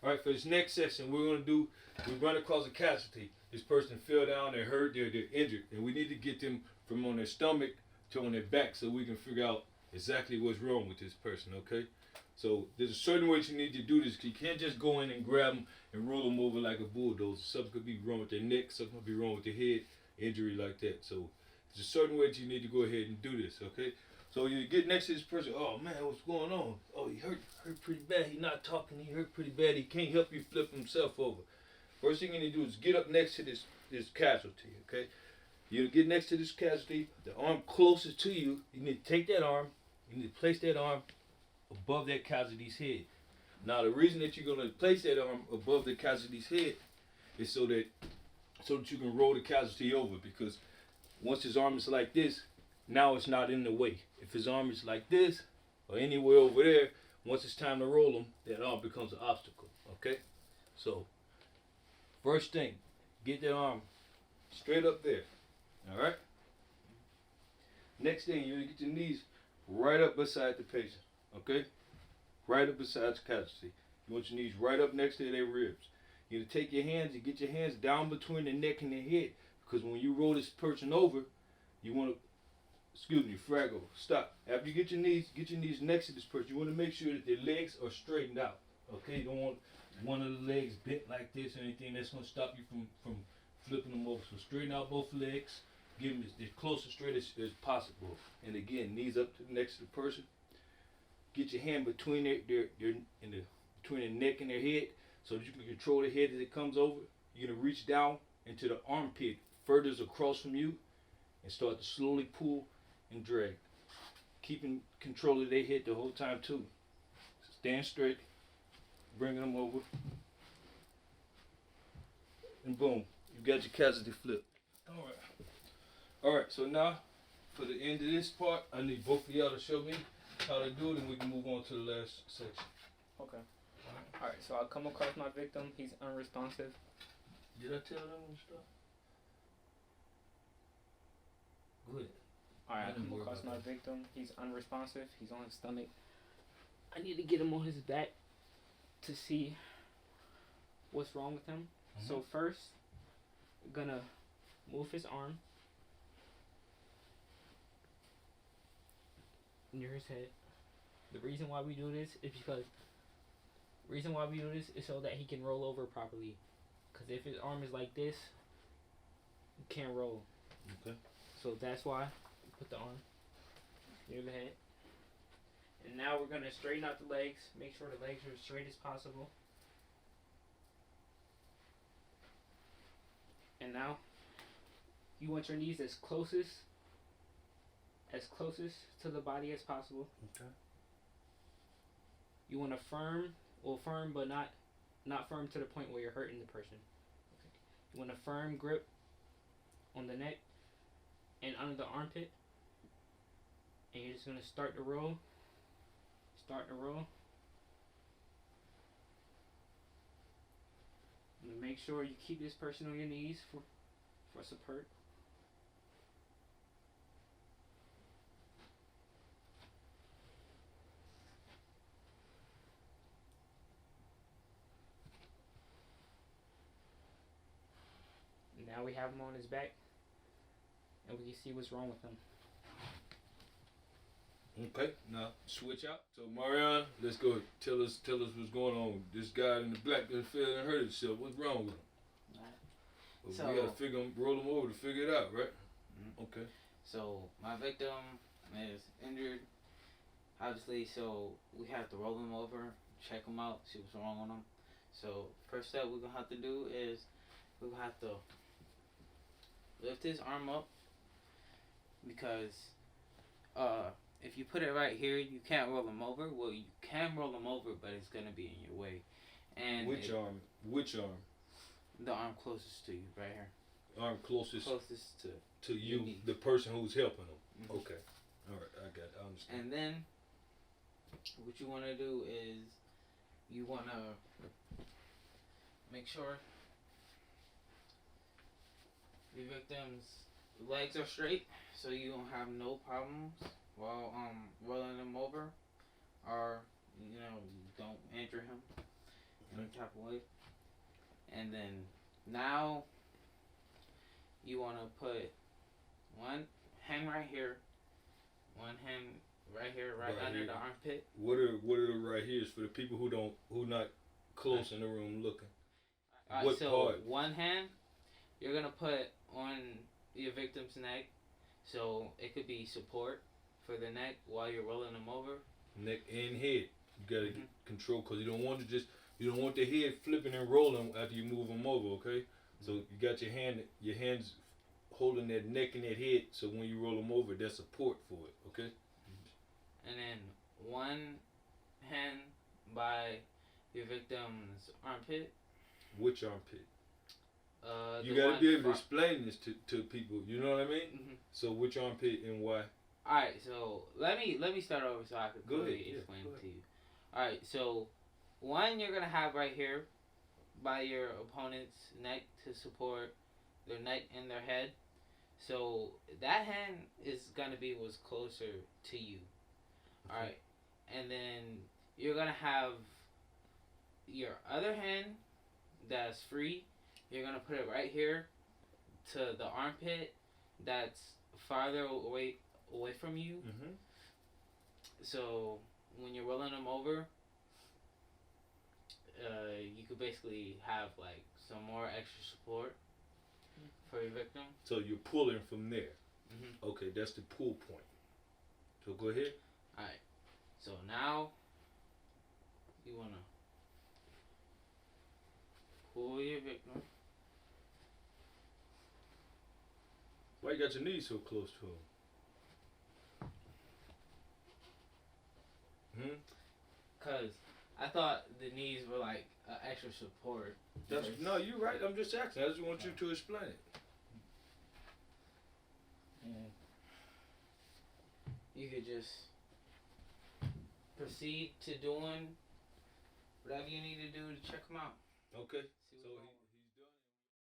All right, for this next session, we run across a casualty. This person fell down, they're hurt, they're injured, and we need to get them from on their stomach to on their back so we can figure out exactly what's wrong with this person, okay? So there's a certain way you need to do this. You can't just go in and grab them and roll them over like a bulldozer. Something could be wrong with their neck, something could be wrong with their head, injury like that. So there's a certain way you need to go ahead and do this, okay? So you get next to this person, oh man, what's going on? Oh, he hurt pretty bad. He's not talking, he hurt pretty bad. He can't help you flip himself over. First thing you need to do is get up next to this casualty, okay? You get next to this casualty, the arm closest to you, you need to take that arm, you need to place that arm above that casualty's head. Now the reason that you're going to place that arm above the casualty's head is so that you can roll the casualty over, because once his arm is like this, now it's not in the way. If his arm is like this or anywhere over there, once it's time to roll him, that arm becomes an obstacle, okay? So first thing, get that arm straight up there, all right? Next thing, you get your knees right up beside the patient, okay? Right up beside the casualty. You want your knees right up next to their ribs. You need to take your hands and get your hands down between the neck and the head, because when you roll this person over, you want to, Fraggle, stop. After you get your knees next to this person, you want to make sure that their legs are straightened out, okay? You don't want one of the legs bent like this or anything that's going to stop you from flipping them over. So straighten out both legs, give them as close and straight as possible. And again, knees up to next to the person. Get your hand between between the neck and their head so that you can control the head as it comes over. You're going to reach down into the armpit furthest across from you and start to slowly pull and drag. Keeping control of their head the whole time too. Stand straight, bring them over, and boom, you got your casualty flipped. Alright, so now for the end of this part, I need both of y'all to show me how to do it, and we can move on to the last section. Okay. Alright, so I come across my victim, he's unresponsive. Did I tell them stuff? Good. Alright, I come across my victim, he's unresponsive, he's on his stomach. I need to get him on his back to see what's wrong with him. Mm-hmm. So first, I'm gonna move his arm near his head. The reason why we do this is so that he can roll over properly. Because if his arm is like this, he can't roll. Okay. So that's why we put the arm near the head. And now we're gonna straighten out the legs. Make sure the legs are as straight as possible. And now you want your knees as closest to the body as possible. Okay. You want a firm but not firm to the point where you're hurting the person. Okay. You want a firm grip on the neck and under the armpit. And you're just gonna start to roll. And make sure you keep this person on your knees for support. Now we have him on his back, and we can see what's wrong with him. Okay, now switch out. So Marion, let's go. Tell us what's going on. This guy in the black that fell and hurt himself. What's wrong with him? Well, so, we gotta roll him over to figure it out, right? Mm-hmm. Okay. So my victim is injured, obviously. So we have to roll him over, check him out, see what's wrong with him. So first step we're gonna have to do is we're gonna have to lift his arm up, because if you put it right here, you can't roll him over. Well, you can roll him over, but it's gonna be in your way. And which arm? The arm closest to you, right here. Arm closest to you, knee. The person who's helping him. Mm-hmm. Okay. All right, I got it. I understand. And then what you want to do is you want to make sure your victim's legs are straight, so you don't have no problems while rolling him over, or you don't injure him. Okay. type of way. And then now you want to put one hand right here, one hand right here, right under the armpit. What are the right here's for the people who not close in the room looking? Alright, so part? One hand you're gonna put on your victim's neck, so it could be support for the neck while you're rolling them over. Neck and head, you gotta get control, because you don't want the head flipping and rolling after you move them over. Okay, so you got your hands holding that neck and that head, so when you roll them over, there's support for it. Okay. And then one hand by your victim's armpit. Which armpit? You gotta be able to explain this to people. You know what I mean? Mm-hmm. So which armpit and why? All right. So let me start over so I can clearly explain it to you. All right. So one you're gonna have right here by your opponent's neck to support their neck and their head. So that hand is gonna be what's closer to you. Okay. All right. And then you're gonna have your other hand that's free. You're gonna put it right here to the armpit that's farther away from you. Mm-hmm. So when you're rolling them over, you could basically have like some more extra support for your victim. So you're pulling from there. Mm-hmm. Okay, that's the pull point. So go ahead. All right. So now you wanna pull your victim. Why you got your knees so close to him? Cause I thought the knees were like extra support. No, you're right. I'm just asking. I just want you to explain it. You could just proceed to doing whatever you need to do to check them out. Okay. So